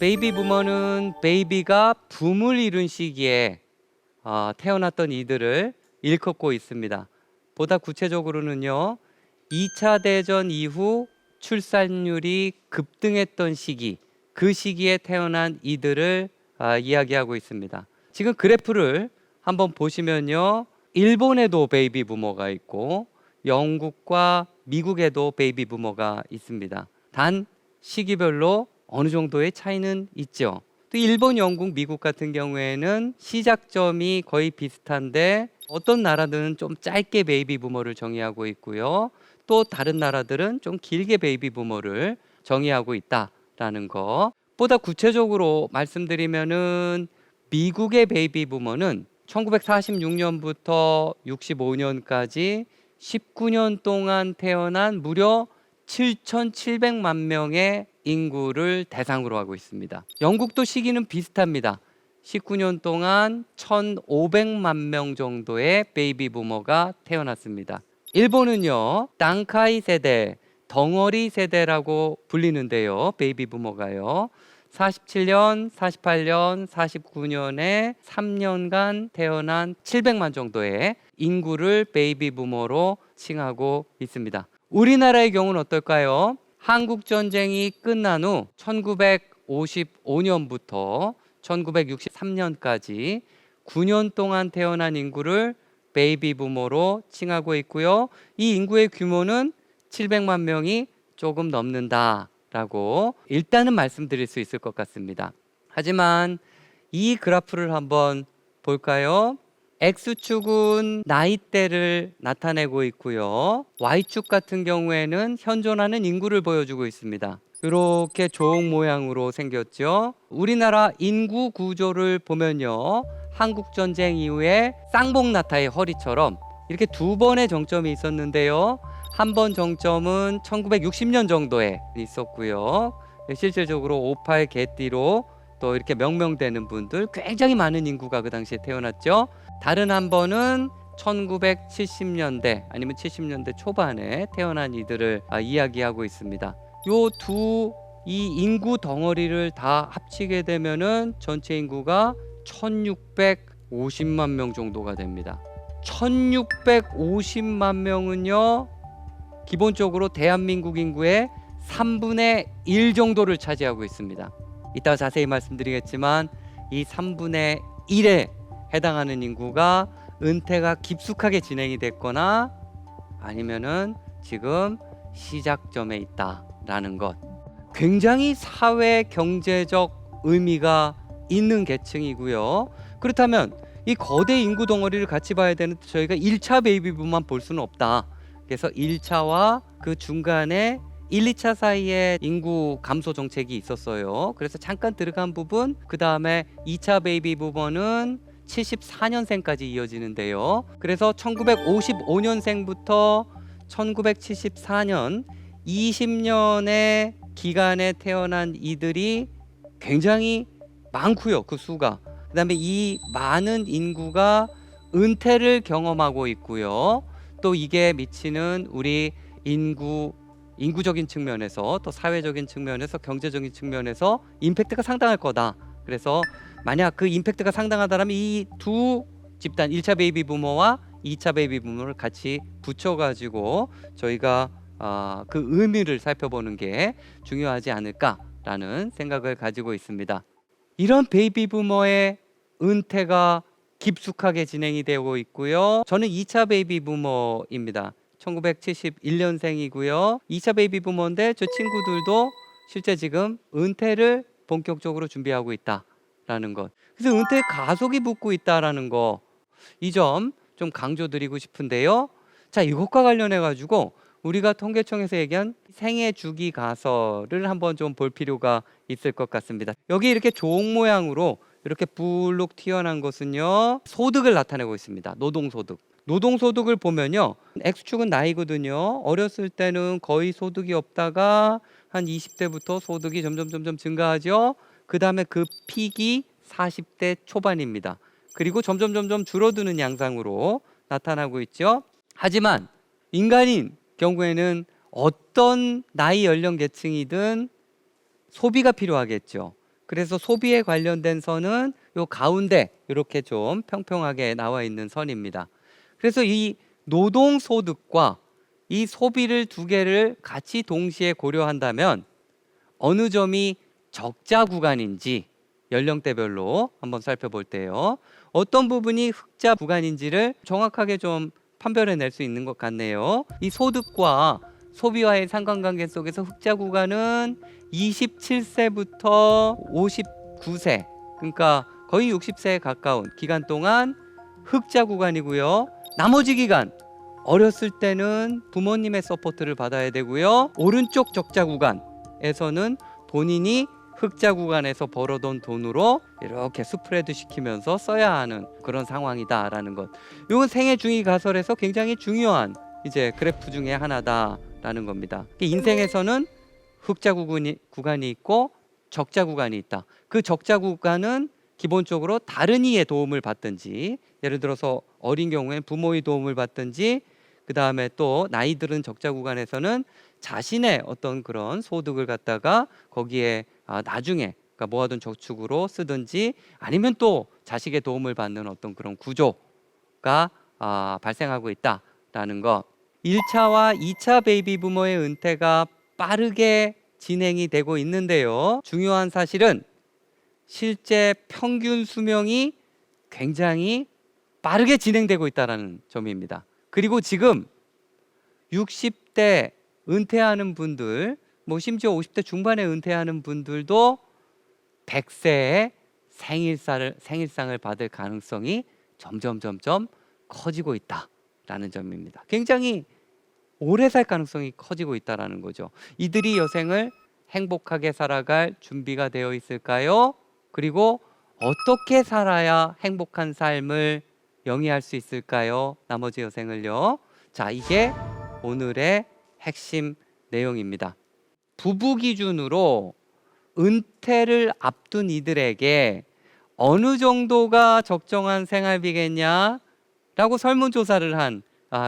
베이비 부머는 베이비가 붐을 이룬 시기에 태어났던 이들을 일컫고 있습니다. 보다 구체적으로는요, 2차 대전 이후 출산율이 급등했던 시기, 그 시기에 태어난 이들을 이야기하고 있습니다. 지금 그래프를 한번 보시면요, 일본에도 베이비 부머가 있고 영국과 미국에도 베이비 부머가 있습니다. 단 시기별로 어느 정도의 차이는 있죠. 또 일본, 영국, 미국 같은 경우에는 시작점이 거의 비슷한데 어떤 나라들은 좀 짧게 베이비 부머를 정의하고 있고요. 또 다른 나라들은 좀 길게 베이비 부머를 정의하고 있다라는 거. 보다 구체적으로 말씀드리면은 미국의 베이비 부머는 1946년부터 65년까지 19년 동안 태어난 무려 7,700만 명의 인구를 대상으로 하고 있습니다. 영국도 시기는 비슷합니다. 19년 동안 1,500만 명 정도의 베이비 부머가 태어났습니다. 일본은요, 단카이 세대, 덩어리 세대라고 불리는데요. 베이비 부머가요. 47년, 48년, 49년에 3년간 태어난 700만 정도의 인구를 베이비 부머로 칭하고 있습니다. 우리나라의 경우는 어떨까요? 한국 전쟁이 끝난 후 1955년부터 1963년까지 9년 동안 태어난 인구를 베이비 부머로 칭하고 있고요. 이 인구의 규모는 700만 명이 조금 넘는다라고 일단은 말씀드릴 수 있을 것 같습니다. 하지만 이 그래프를 한번 볼까요? X축은 나이대를 나타내고 있고요. Y축 같은 경우에는 현존하는 인구를 보여주고 있습니다. 이렇게 종 모양으로 생겼죠. 우리나라 인구 구조를 보면요, 한국전쟁 이후에 쌍봉나타의 허리처럼 이렇게 두 번의 정점이 있었는데요. 한 번 정점은 1960년 정도에 있었고요. 실질적으로 58 개띠로 또 이렇게 명명되는 분들, 굉장히 많은 인구가 그 당시에 태어났죠. 다른 한 번은 1970년대 아니면 70년대 초반에 태어난 이들을 이야기하고 있습니다. 이 인구 덩어리를 다 합치게 되면은 전체 인구가 1650만 명 정도가 됩니다. 1650만 명은요, 기본적으로 대한민국 인구의 3분의 1 정도를 차지하고 있습니다. 이따가 자세히 말씀드리겠지만 이 3분의 1에 해당하는 인구가 은퇴가 깊숙하게 진행이 됐거나 아니면은 지금 시작점에 있다라는 것. 굉장히 사회 경제적 의미가 있는 계층이고요. 그렇다면 이 거대 인구 덩어리를 같이 봐야 되는데 저희가 1차 베이비 붐만 볼 수는 없다. 그래서 1차와 그 중간에 1, 2차 사이에 인구 감소 정책이 있었어요. 그래서 잠깐 들어간 부분, 그 다음에 2차 베이비 부머는 74년생까지 이어지는데요. 그래서 1955년생부터 1974년 20년의 기간에 태어난 이들이 굉장히 많고요. 그 수가. 그 다음에 이 많은 인구가 은퇴를 경험하고 있고요. 또 이게 미치는 우리 인구적인 측면에서, 또 사회적인 측면에서, 경제적인 측면에서 임팩트가 상당할 거다. 그래서 만약 그 임팩트가 상당하다면 이 두 집단, 1차 베이비 부머와 2차 베이비 부머를 같이 붙여가지고 저희가 그 의미를 살펴보는 게 중요하지 않을까라는 생각을 가지고 있습니다. 이런 베이비 부머의 은퇴가 깊숙하게 진행이 되고 있고요. 저는 2차 베이비 부머입니다. 1971년생이고요. 2차 베이비 부머인데 저 친구들도 실제 지금 은퇴를 본격적으로 준비하고 있다라는 것. 그래서 은퇴 가속이 붙고 있다라는 거, 이 점 좀 강조드리고 싶은데요. 자, 이것과 관련해 가지고 우리가 통계청에서 얘기한 생애 주기 가설을 한번 좀 볼 필요가 있을 것 같습니다. 여기 이렇게 종 모양으로 이렇게 불룩 튀어난 것은요, 소득을 나타내고 있습니다. 노동소득. 노동소득을 보면요, X축은 나이거든요. 어렸을 때는 거의 소득이 없다가 한 20대부터 소득이 점점 증가하죠. 그 다음에 그 픽이 40대 초반입니다. 그리고 점점 줄어드는 양상으로 나타나고 있죠. 하지만 인간인 경우에는 어떤 나이 연령 계층이든 소비가 필요하겠죠. 그래서 소비에 관련된 선은 요 가운데 이렇게 좀 평평하게 나와 있는 선입니다. 그래서 이 노동 소득과 이 소비를 두 개를 같이 동시에 고려한다면 어느 점이 적자 구간인지 연령대별로 한번 살펴볼 때요. 어떤 부분이 흑자 구간인지를 정확하게 좀 판별해낼 수 있는 것 같네요. 이 소득과 소비와의 상관관계 속에서 흑자 구간은 27세부터 59세, 그러니까 거의 60세에 가까운 기간 동안 흑자 구간이고요. 나머지 기간, 어렸을 때는 부모님의 서포트를 받아야 되고요. 오른쪽 적자 구간에서는 본인이 흑자 구간에서 벌어둔 돈으로 이렇게 스프레드 시키면서 써야 하는 그런 상황이다라는 것. 이건 생애 중위 가설에서 굉장히 중요한 이제 그래프 중에 하나다라는 겁니다. 인생에서는 흑자 구간이 있고 적자 구간이 있다. 그 적자 구간은 기본적으로 다른 이의 도움을 받든지, 예를 들어서 어린 경우에는 부모의 도움을 받든지, 그 다음에 또 나이 들은 적자 구간에서는 자신의 어떤 그런 소득을 갖다가 거기에 나중에 그러니까 모아둔 저축으로 쓰든지, 아니면 또 자식의 도움을 받는 어떤 그런 구조가 발생하고 있다라는 것. 1차와 2차 베이비 부머의 은퇴가 빠르게 진행이 되고 있는데요. 중요한 사실은 실제 평균 수명이 굉장히 빠르게 진행되고 있다는 점입니다. 그리고 지금 60대 은퇴하는 분들, 뭐 심지어 50대 중반에 은퇴하는 분들도 100세에 생일상을 받을 가능성이 점점 커지고 있다라는 점입니다. 굉장히 오래 살 가능성이 커지고 있다라는 거죠. 이들이 여생을 행복하게 살아갈 준비가 되어 있을까요? 그리고 어떻게 살아야 행복한 삶을 영위할 수 있을까요? 나머지 여생을요. 자, 이게 오늘의 핵심 내용입니다. 부부 기준으로 은퇴를 앞둔 이들에게 어느 정도가 적정한 생활비겠냐라고 설문조사를 한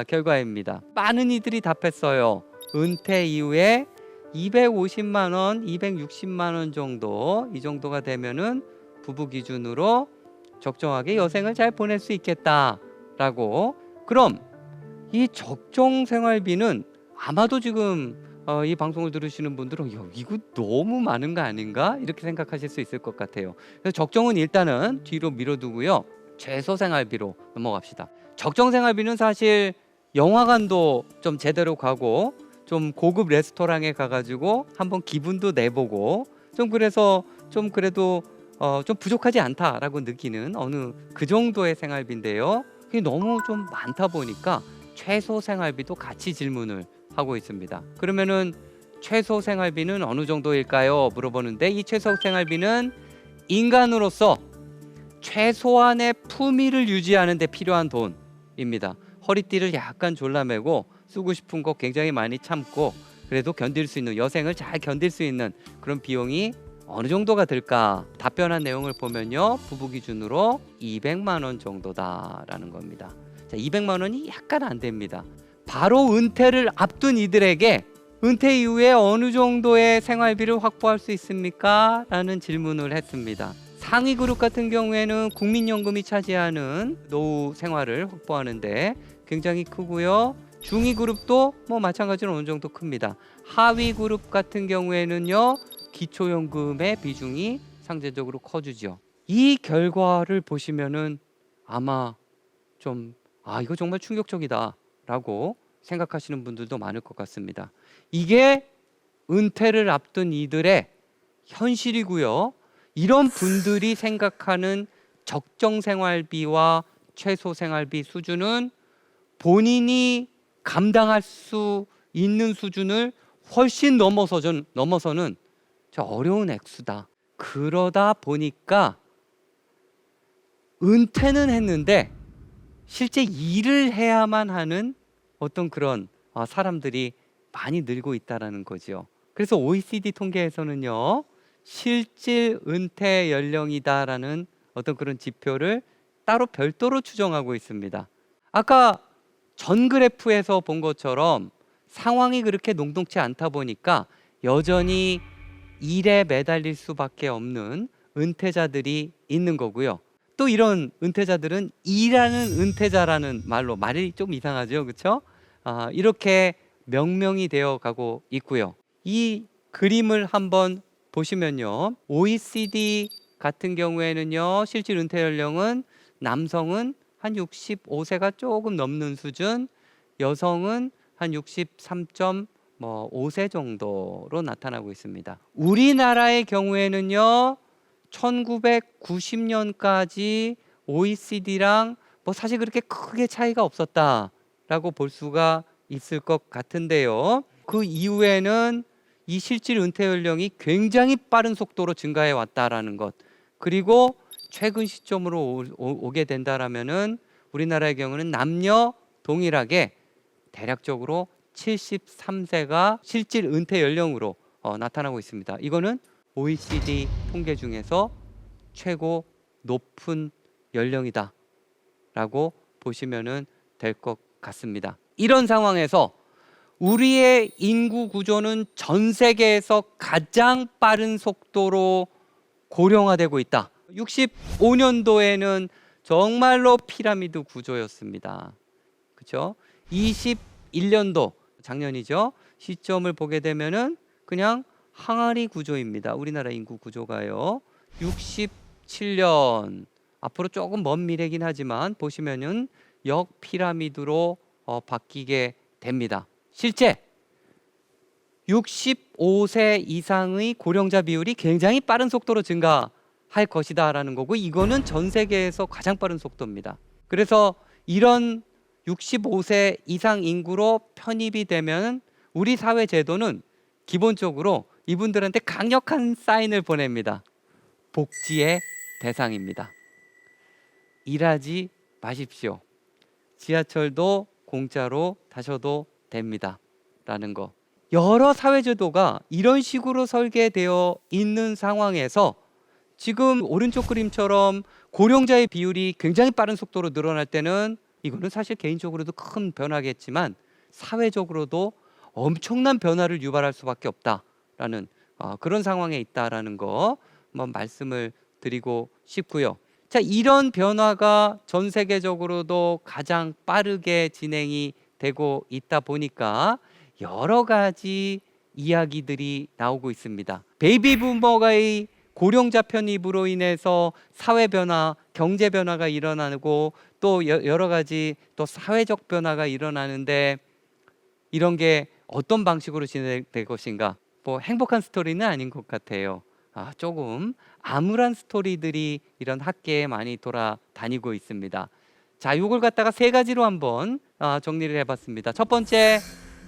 결과입니다. 많은 이들이 답했어요. 은퇴 이후에 250만 원, 260만 원 정도, 이 정도가 되면은 부부 기준으로 적정하게 여생을 잘 보낼 수 있겠다라고. 그럼 이 적정 생활비는 아마도 지금 이 방송을 들으시는 분들은 이거 너무 많은 거 아닌가? 이렇게 생각하실 수 있을 것 같아요. 그래서 적정은 일단은 뒤로 밀어두고요. 최소 생활비로 넘어갑시다. 적정 생활비는 사실 영화관도 좀 제대로 가고 좀 고급 레스토랑에 가가지고 한번 기분도 내보고 좀 그래서 좀 그래도 좀 부족하지 않다라고 느끼는 어느 그 정도의 생활비인데요. 그게 너무 좀 많다 보니까 최소 생활비도 같이 질문을 하고 있습니다. 그러면은 최소 생활비는 어느 정도일까요? 물어보는데, 이 최소 생활비는 인간으로서 최소한의 품위를 유지하는 데 필요한 돈입니다. 허리띠를 약간 졸라매고 쓰고 싶은 거 굉장히 많이 참고 그래도 견딜 수 있는, 여생을 잘 견딜 수 있는 그런 비용이 어느 정도가 들까? 답변한 내용을 보면요, 부부 기준으로 200만 원 정도다라는 겁니다. 자, 200만 원이 약간 안 됩니다. 바로 은퇴를 앞둔 이들에게 은퇴 이후에 어느 정도의 생활비를 확보할 수 있습니까? 라는 질문을 했습니다. 상위 그룹 같은 경우에는 국민연금이 차지하는 노후 생활을 확보하는데 굉장히 크고요. 중위 그룹도 뭐 마찬가지로 어느 정도 큽니다. 하위 그룹 같은 경우에는요, 기초연금의 비중이 상대적으로 커지죠. 이 결과를 보시면은 아마 좀 이거 정말 충격적이다라고 생각하시는 분들도 많을 것 같습니다. 이게 은퇴를 앞둔 이들의 현실이고요. 이런 분들이 생각하는 적정 생활비와 최소 생활비 수준은 본인이 감당할 수 있는 수준을 훨씬 넘어서는 어려운 액수다. 그러다 보니까 은퇴는 했는데 실제 일을 해야만 하는 어떤 그런 사람들이 많이 늘고 있다라는 거죠. 그래서 OECD 통계에서는요, 실질 은퇴 연령이다라는 어떤 그런 지표를 따로 별도로 추정하고 있습니다. 아까 전 그래프에서 본 것처럼 상황이 그렇게 녹록치 않다 보니까 여전히 일에 매달릴 수밖에 없는 은퇴자들이 있는 거고요. 또 이런 은퇴자들은 일하는 은퇴자라는 말이 좀 이상하죠, 그렇죠? 이렇게 명명이 되어 가고 있고요. 이 그림을 한번 보시면요, OECD 같은 경우에는요, 실질 은퇴 연령은 남성은 한 65세가 조금 넘는 수준, 여성은 한 63.5세 정도로 나타나고 있습니다. 우리나라의 경우에는요, 1990년까지 OECD랑 사실 그렇게 크게 차이가 없었다라고 볼 수가 있을 것 같은데요. 그 이후에는 이 실질 은퇴 연령이 굉장히 빠른 속도로 증가해 왔다라는 것, 그리고 최근 시점으로 오게 된다라면은 우리나라의 경우는 남녀 동일하게 대략적으로 73세가 실질 은퇴 연령으로 나타나고 있습니다. 이거는 OECD 통계 중에서 최고 높은 연령이다 라고 보시면 될 것 같습니다. 이런 상황에서 우리의 인구 구조는 전 세계에서 가장 빠른 속도로 고령화되고 있다. 65년도에는 정말로 피라미드 구조였습니다. 그렇죠? 21년도 작년이죠. 시점을 보게 되면은 그냥 항아리 구조입니다. 우리나라 인구 구조가요. 67년 앞으로 조금 먼 미래긴 하지만 보시면은 역 피라미드로 바뀌게 됩니다. 실제 65세 이상의 고령자 비율이 굉장히 빠른 속도로 증가할 것이다라는 거고, 이거는 전 세계에서 가장 빠른 속도입니다. 그래서 이런 65세 이상 인구로 편입이 되면 우리 사회 제도는 기본적으로 이분들한테 강력한 사인을 보냅니다. 복지의 대상입니다. 일하지 마십시오. 지하철도 공짜로 타셔도 됩니다. 라는 거. 여러 사회제도가 이런 식으로 설계되어 있는 상황에서 지금 오른쪽 그림처럼 고령자의 비율이 굉장히 빠른 속도로 늘어날 때는 이거는 사실 개인적으로도 큰 변화겠지만 사회적으로도 엄청난 변화를 유발할 수밖에 없다라는 그런 상황에 있다라는 거 한번 말씀을 드리고 싶고요. 자, 이런 변화가 전 세계적으로도 가장 빠르게 진행이 되고 있다 보니까 여러 가지 이야기들이 나오고 있습니다. 베이비 부머가의 고령자 편입으로 인해서 사회 변화, 경제 변화가 일어나고 또 여러 가지 또 사회적 변화가 일어나는데, 이런 게 어떤 방식으로 진행될 것인가? 행복한 스토리는 아닌 것 같아요. 조금 암울한 스토리들이 이런 학계에 많이 돌아다니고 있습니다. 자, 이걸 갖다가 세 가지로 한번 정리를 해봤습니다. 첫 번째,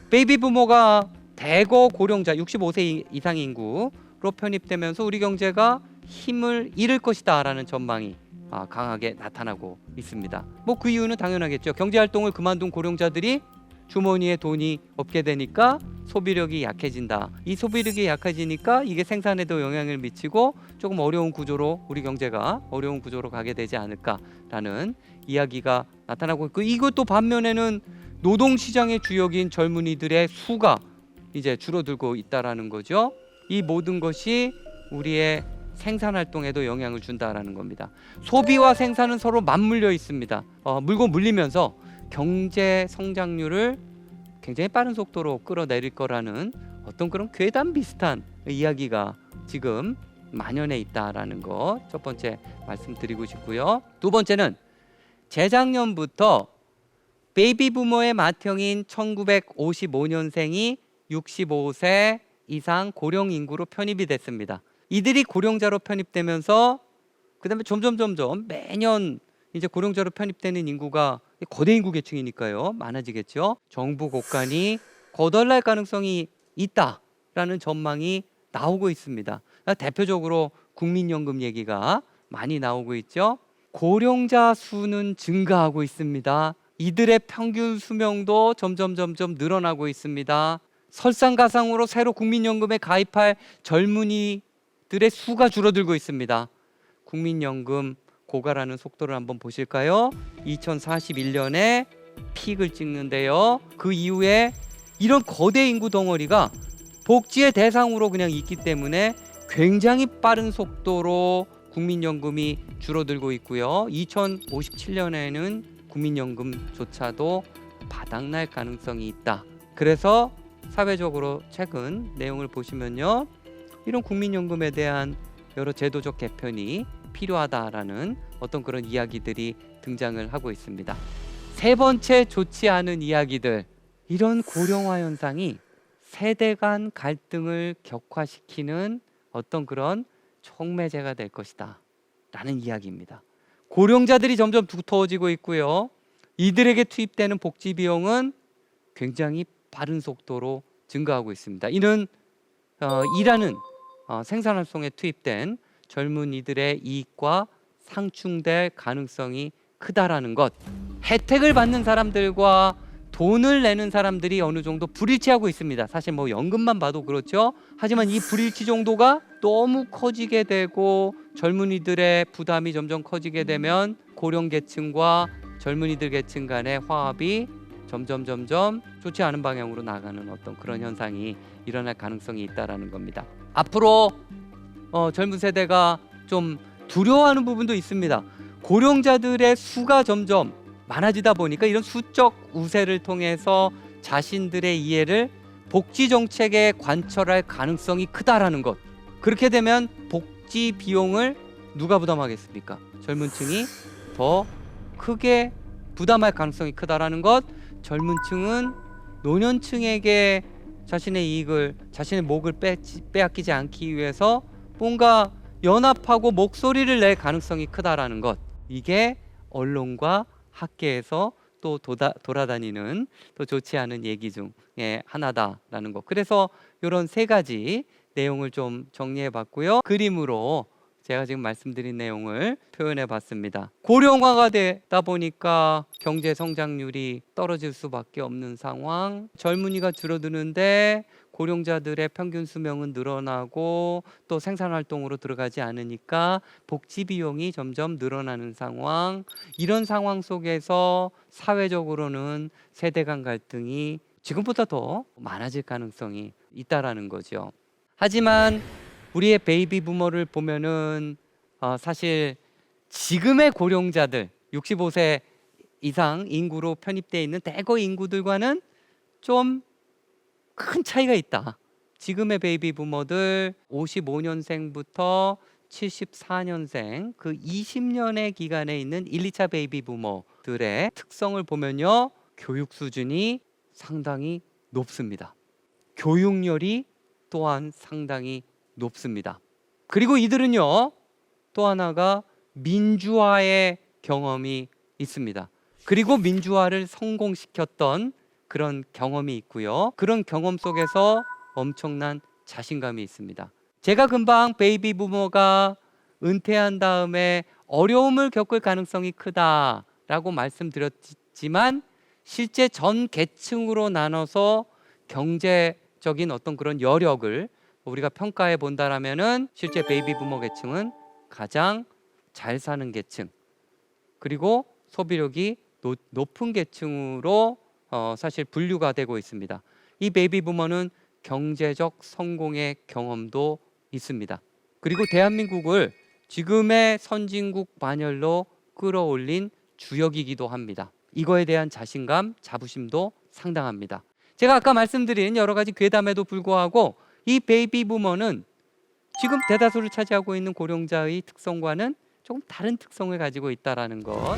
베이비 부모가 대거 고령자 65세 이상 인구로 편입되면서 우리 경제가 힘을 잃을 것이다 라는 전망이 강하게 나타나고 있습니다. 그 이유는 당연하겠죠. 경제활동을 그만둔 고령자들이 주머니에 돈이 없게 되니까 소비력이 약해진다. 이 소비력이 약해지니까 이게 생산에도 영향을 미치고 조금 어려운 구조로, 우리 경제가 어려운 구조로 가게 되지 않을까라는 이야기가 나타나고 있고, 이것도 반면에는 노동시장의 주역인 젊은이들의 수가 이제 줄어들고 있다라는 거죠. 이 모든 것이 우리의 생산활동에도 영향을 준다라는 겁니다. 소비와 생산은 서로 맞물려 있습니다. 물고 물리면서 경제 성장률을 굉장히 빠른 속도로 끌어내릴 거라는 어떤 그런 괴담 비슷한 이야기가 지금 만연해 있다라는 거 첫 번째 말씀드리고 싶고요. 두 번째는 재작년부터 베이비 부머의 맏형인 1955년생이 65세 이상 고령 인구로 편입이 됐습니다. 이들이 고령자로 편입되면서 그다음에 점점 매년 이제 고령자로 편입되는 인구가 거대 인구 계층이니까요, 많아지겠죠. 정부 곳간이 거덜날 가능성이 있다라는 전망이 나오고 있습니다. 대표적으로 국민연금 얘기가 많이 나오고 있죠. 고령자 수는 증가하고 있습니다. 이들의 평균 수명도 점점 늘어나고 있습니다. 설상가상으로 새로 국민연금에 가입할 젊은이들의 수가 줄어들고 있습니다. 국민연금 고갈하는 속도를 한번 보실까요? 2041년에 픽을 찍는데요. 그 이후에 이런 거대 인구 덩어리가 복지의 대상으로 그냥 있기 때문에 굉장히 빠른 속도로 국민연금이 줄어들고 있고요. 2057년에는 국민연금조차도 바닥날 가능성이 있다. 그래서 사회적으로 최근 내용을 보시면요, 이런 국민연금에 대한 여러 제도적 개편이 필요하다라는 어떤 그런 이야기들이 등장을 하고 있습니다. 세 번째, 좋지 않은 이야기들. 이런 고령화 현상이 세대 간 갈등을 격화시키는 어떤 그런 촉매제가 될 것이다 라는 이야기입니다. 고령자들이 점점 두터워지고 있고요. 이들에게 투입되는 복지 비용은 굉장히 빠른 속도로 증가하고 있습니다. 이는 일하는 생산활동에 투입된 젊은이들의 이익과 상충될 가능성이 크다라는 것. 혜택을 받는 사람들과 돈을 내는 사람들이 어느 정도 불일치하고 있습니다. 사실 뭐 연금만 봐도 그렇죠. 하지만 이 불일치 정도가 너무 커지게 되고 젊은이들의 부담이 점점 커지게 되면 고령 계층과 젊은이들 계층 간의 화합이 점점 좋지 않은 방향으로 나가는 어떤 그런 현상이 일어날 가능성이 있다라는 겁니다. 앞으로 젊은 세대가 좀 두려워하는 부분도 있습니다. 고령자들의 수가 점점 많아지다 보니까 이런 수적 우세를 통해서 자신들의 이해를 복지 정책에 관철할 가능성이 크다라는 것. 그렇게 되면 복지 비용을 누가 부담하겠습니까? 젊은 층이 더 크게 부담할 가능성이 크다라는 것. 젊은 층은 노년층에게 자신의 이익을, 자신의 목을 빼앗기지 않기 위해서 뭔가 연합하고 목소리를 낼 가능성이 크다라는 것. 이게 언론과 학계에서 또 돌아다니는 또 좋지 않은 얘기 중에 하나다라는 것. 그래서 이런 세 가지 내용을 좀 정리해 봤고요. 그림으로 제가 지금 말씀드린 내용을 표현해 봤습니다. 고령화가 되다 보니까 경제 성장률이 떨어질 수밖에 없는 상황, 젊은이가 줄어드는데 고령자들의 평균 수명은 늘어나고 또 생산 활동으로 들어가지 않으니까 복지 비용이 점점 늘어나는 상황. 이런 상황 속에서 사회적으로는 세대 간 갈등이 지금보다 더 많아질 가능성이 있다라는 거죠. 하지만 우리의 베이비 부머를 보면은 사실 지금의 고령자들 65세 이상 인구로 편입되어 있는 대거 인구들과는 좀 큰 차이가 있다. 지금의 베이비 부머들 55년생부터 74년생 그 20년의 기간에 있는 1, 2차 베이비 부머들의 특성을 보면요, 교육 수준이 상당히 높습니다. 교육열이 또한 상당히 높습니다. 그리고 이들은요, 또 하나가 민주화의 경험이 있습니다. 그리고 민주화를 성공시켰던 그런 경험이 있고요. 그런 경험 속에서 엄청난 자신감이 있습니다. 제가 금방 베이비 부머가 은퇴한 다음에 어려움을 겪을 가능성이 크다라고 말씀드렸지만 실제 전 계층으로 나눠서 경제적인 어떤 그런 여력을 우리가 평가해 본다라면은 실제 베이비 부머 계층은 가장 잘 사는 계층, 그리고 소비력이 높은 계층으로 사실 분류가 되고 있습니다. 이 베이비 부머는 경제적 성공의 경험도 있습니다. 그리고 대한민국을 지금의 선진국 반열로 끌어올린 주역이기도 합니다. 이거에 대한 자신감, 자부심도 상당합니다. 제가 아까 말씀드린 여러 가지 괴담에도 불구하고 이 베이비 부머는 지금 대다수를 차지하고 있는 고령자의 특성과는 조금 다른 특성을 가지고 있다는 것.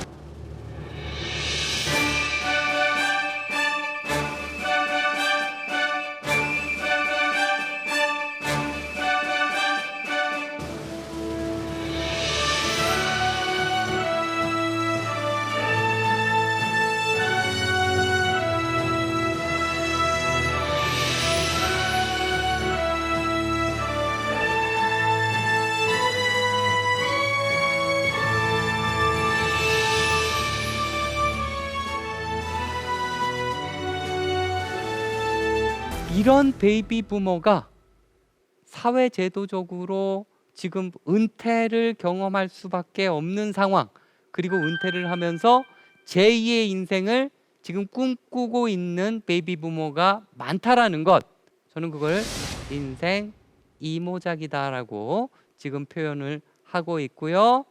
이런 베이비 부머가 사회제도적으로 지금 은퇴를 경험할 수밖에 없는 상황, 그리고 은퇴를 하면서 제2의 인생을 지금 꿈꾸고 있는 베이비 부머가 많다라는 것, 저는 그걸 인생 이모작이다라고 지금 표현을 하고 있고요.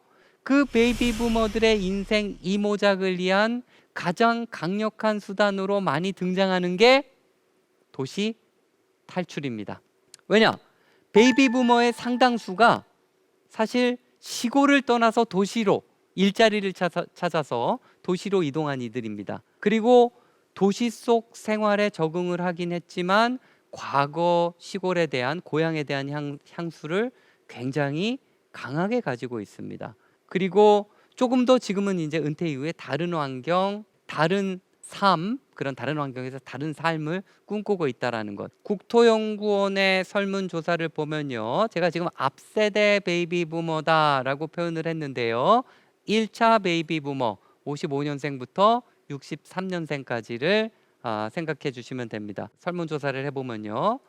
그 베이비 부머들의 인생 이모작을 위한 가장 강력한 수단으로 많이 등장하는 게 도시 탈출입니다. 왜냐? 베이비 부머의 상당수가 사실 시골을 떠나서 도시로 일자리를 찾아서 도시로 이동한 이들입니다. 그리고 도시 속 생활에 적응을 하긴 했지만 과거 시골에 대한 고향에 대한 향수를 굉장히 강하게 가지고 있습니다. 그리고 조금 더 지금은 이제 은퇴 이후에 다른 환경, 다른 삶, 그런 다른 환경에서 다른 삶을 꿈꾸고 있다라는 것. 국토연구원의 설문조사를 보면요, 제가 지금 앞세대 베이비 부머다라고 표현을 했는데요, 1차 베이비 부머 55년생부터 63년생까지를 생각해 주시면 됩니다. 설문조사를 해보면요,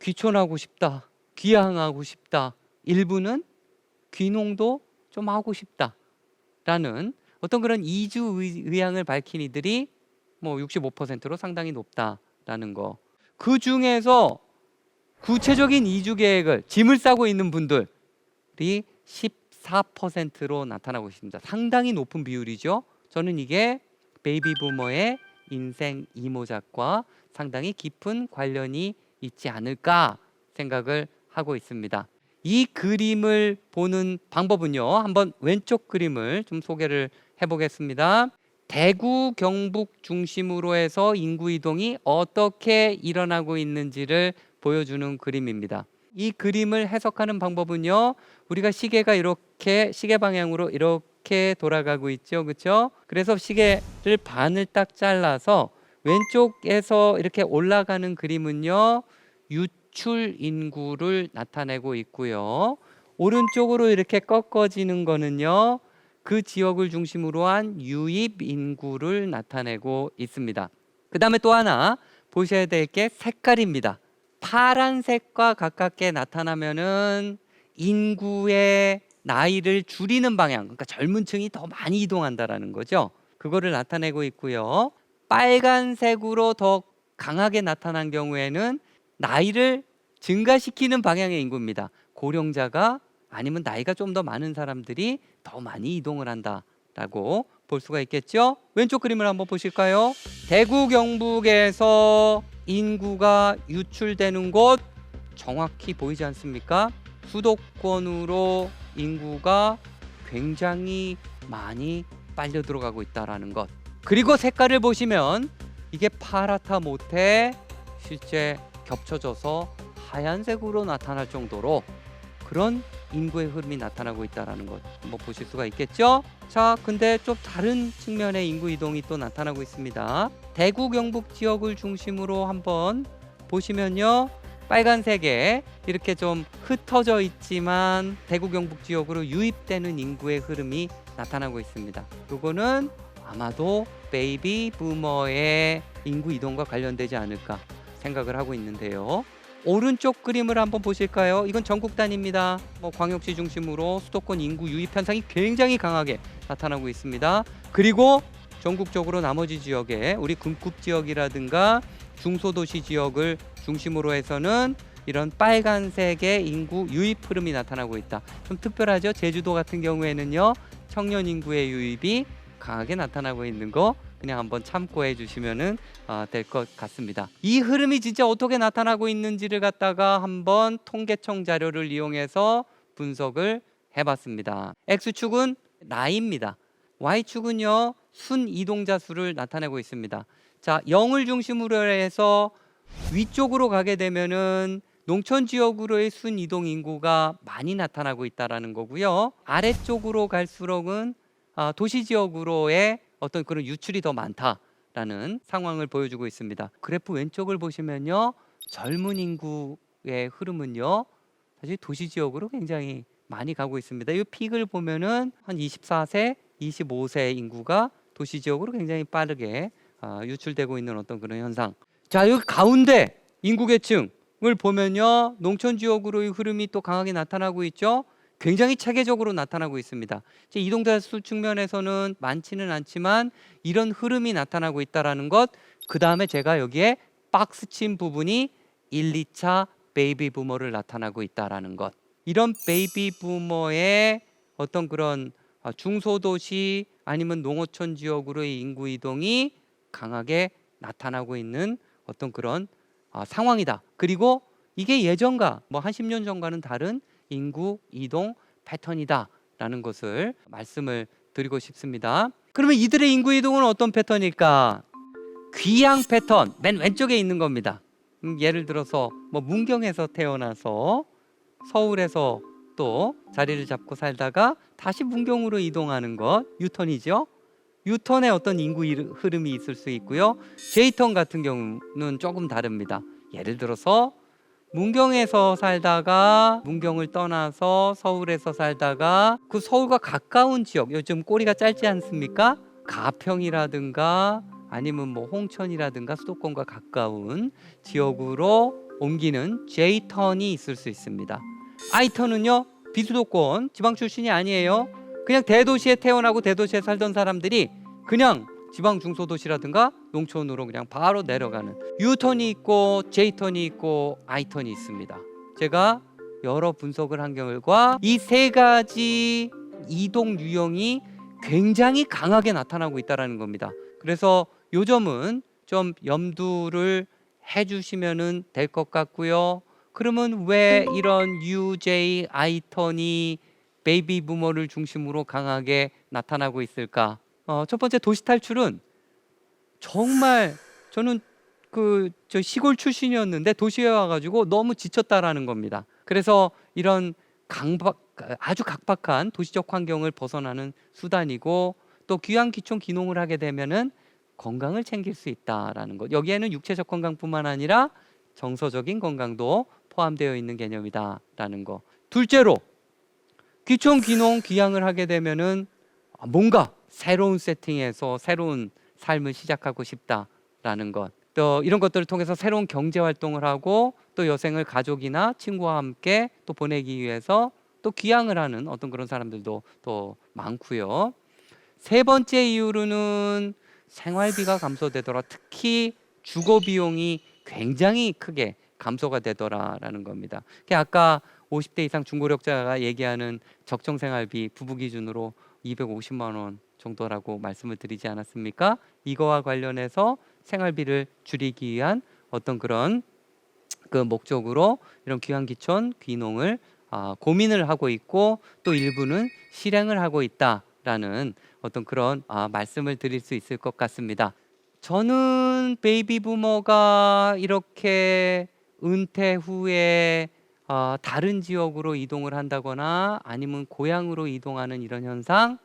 귀촌하고 싶다, 귀향하고 싶다, 일부는 귀농도 좀 하고 싶다라는 어떤 그런 이주 의향을 밝힌 이들이 뭐 65%로 상당히 높다라는 거. 그 중에서 구체적인 이주 계획을 짐을 싸고 있는 분들이 14%로 나타나고 있습니다. 상당히 높은 비율이죠. 저는 이게 베이비 부머의 인생 이모작과 상당히 깊은 관련이 있지 않을까 생각을 하고 있습니다. 이 그림을 보는 방법은요, 한번 왼쪽 그림을 좀 소개를 해보겠습니다. 대구 경북 중심으로 해서 인구 이동이 어떻게 일어나고 있는지를 보여주는 그림입니다. 이 그림을 해석하는 방법은요, 우리가 시계가 이렇게 시계 방향으로 이렇게 돌아가고 있죠, 그렇죠? 그래서 시계를 반을 딱 잘라서 왼쪽에서 이렇게 올라가는 그림은요, 유출 인구를 나타내고 있고요, 오른쪽으로 이렇게 꺾어지는 거는요, 그 지역을 중심으로 한 유입 인구를 나타내고 있습니다. 그 다음에 또 하나 보셔야 될 게 색깔입니다. 파란색과 가깝게 나타나면은 인구의 나이를 줄이는 방향, 그러니까 젊은 층이 더 많이 이동한다라는 거죠. 그거를 나타내고 있고요. 빨간색으로 더 강하게 나타난 경우에는 나이를 증가시키는 방향의 인구입니다. 고령자가 아니면 나이가 좀 더 많은 사람들이 더 많이 이동을 한다라고 볼 수가 있겠죠. 왼쪽 그림을 한번 보실까요? 대구 경북에서 인구가 유출되는 곳 정확히 보이지 않습니까? 수도권으로 인구가 굉장히 많이 빨려 들어가고 있다라는 것. 그리고 색깔을 보시면 이게 파랗다 못해 실제 겹쳐져서 하얀색으로 나타날 정도로 그런 인구의 흐름이 나타나고 있다는 것 한번 보실 수가 있겠죠. 자, 근데 좀 다른 측면의 인구 이동이 또 나타나고 있습니다. 대구 경북 지역을 중심으로 한번 보시면요, 빨간색에 이렇게 좀 흩어져 있지만 대구 경북 지역으로 유입되는 인구의 흐름이 나타나고 있습니다. 이거는 아마도 베이비 부머의 인구 이동과 관련되지 않을까 생각을 하고 있는데요. 오른쪽 그림을 한번 보실까요? 이건 전국 단위입니다. 광역시 중심으로 수도권 인구 유입 현상이 굉장히 강하게 나타나고 있습니다. 그리고 전국적으로 나머지 지역에 우리 금급 지역이라든가 중소도시 지역을 중심으로 해서는 이런 빨간색의 인구 유입 흐름이 나타나고 있다. 좀 특별하죠? 제주도 같은 경우에는요, 청년 인구의 유입이 강하게 나타나고 있는 거 그냥 한번 참고해 주시면은 될 것 같습니다. 이 흐름이 진짜 어떻게 나타나고 있는지를 갖다가 한번 통계청 자료를 이용해서 분석을 해봤습니다. X축은 나이입니다. Y축은요, 순 이동자 수를 나타내고 있습니다. 자, 0을 중심으로 해서 위쪽으로 가게 되면은 농촌 지역으로의 순 이동 인구가 많이 나타나고 있다라는 거고요. 아래쪽으로 갈수록은 도시 지역으로의 어떤 그런 유출이 더 많다라는 상황을 보여주고 있습니다. 그래프 왼쪽을 보시면요, 젊은 인구의 흐름은요, 사실 도시 지역으로 굉장히 많이 가고 있습니다. 이 픽을 보면은 한 24세, 25세 인구가 도시 지역으로 굉장히 빠르게 유출되고 있는 어떤 그런 현상. 자, 여기 가운데 인구 계층을 보면요, 농촌 지역으로의 흐름이 또 강하게 나타나고 있죠. 굉장히 체계적으로 나타나고 있습니다. 이동자 수 측면에서는 많지는 않지만 이런 흐름이 나타나고 있다는 것. 그 다음에 제가 여기에 박스 친 부분이 1, 2차 베이비 부머를 나타나고 있다라는 것. 이런 베이비 부머의 어떤 그런 중소도시 아니면 농어촌 지역으로의 인구 이동이 강하게 나타나고 있는 어떤 그런 상황이다. 그리고 이게 예전과 뭐 한 10년 전과는 다른 인구 이동 패턴이다라는 것을 말씀을 드리고 싶습니다. 그러면 이들의 인구 이동은 어떤 패턴일까? 귀향 패턴, 맨 왼쪽에 있는 겁니다. 예를 들어서 뭐 문경에서 태어나서 서울에서 또 자리를 잡고 살다가 다시 문경으로 이동하는 것, 유턴이죠. 유턴의 어떤 인구 흐름이 있을 수 있고요. J턴 같은 경우는 조금 다릅니다. 예를 들어서 문경에서 살다가 문경을 떠나서 서울에서 살다가 그 서울과 가까운 지역, 요즘 꼬리가 짧지 않습니까? 가평이라든가 아니면 뭐 홍천이라든가 수도권과 가까운 지역으로 옮기는 J턴이 있을 수 있습니다. I턴은요, 비수도권 지방 출신이 아니에요. 그냥 대도시에 태어나고 대도시에 살던 사람들이 그냥 지방 중소도시라든가 농촌으로 그냥 바로 내려가는 U턴이 있고 J턴이 있고 I턴이 있습니다. 제가 여러 분석을 한 결과 이 세 가지 이동 유형이 굉장히 강하게 나타나고 있다는 겁니다. 그래서 요 점은 좀 염두를 해주시면 될 것 같고요. 그러면 왜 이런 UJ, I턴이 베이비 부머를 중심으로 강하게 나타나고 있을까? 첫 번째 도시 탈출은 정말 저는 저 시골 출신이었는데 도시에 와가지고 너무 지쳤다라는 겁니다. 그래서 이런 아주 각박한 도시적 환경을 벗어나는 수단이고 또 귀한 기촌 귀농을 하게 되면은 건강을 챙길 수 있다라는 것. 여기에는 육체적 건강뿐만 아니라 정서적인 건강도 포함되어 있는 개념이다라는 거. 둘째로 귀촌 귀농 귀향을 하게 되면은 뭔가 새로운 세팅에서 새로운 삶을 시작하고 싶다라는 것. 또 이런 것들을 통해서 새로운 경제 활동을 하고 또 여생을 가족이나 친구와 함께 또 보내기 위해서 또 귀향을 하는 어떤 그런 사람들도 또 많고요. 세 번째 이유로는 생활비가 감소되더라. 특히 주거 비용이 굉장히 크게 감소가 되더라라는 겁니다. 아까 50대 이상 중고령자가 얘기하는 적정 생활비 부부 기준으로 250만 원 정도라고 말씀을 드리지 않았습니까? 이거와 관련해서 생활비를 줄이기 위한 어떤 그런 그 목적으로 이런 귀환귀촌 귀농을 고민을 하고 있고 또 일부는 실행을 하고 있다라는 어떤 그런 말씀을 드릴 수 있을 것 같습니다. 저는 베이비 부머가 이렇게 은퇴 후에 다른 지역으로 이동을 한다거나 아니면 고향으로 이동하는 이런 현상,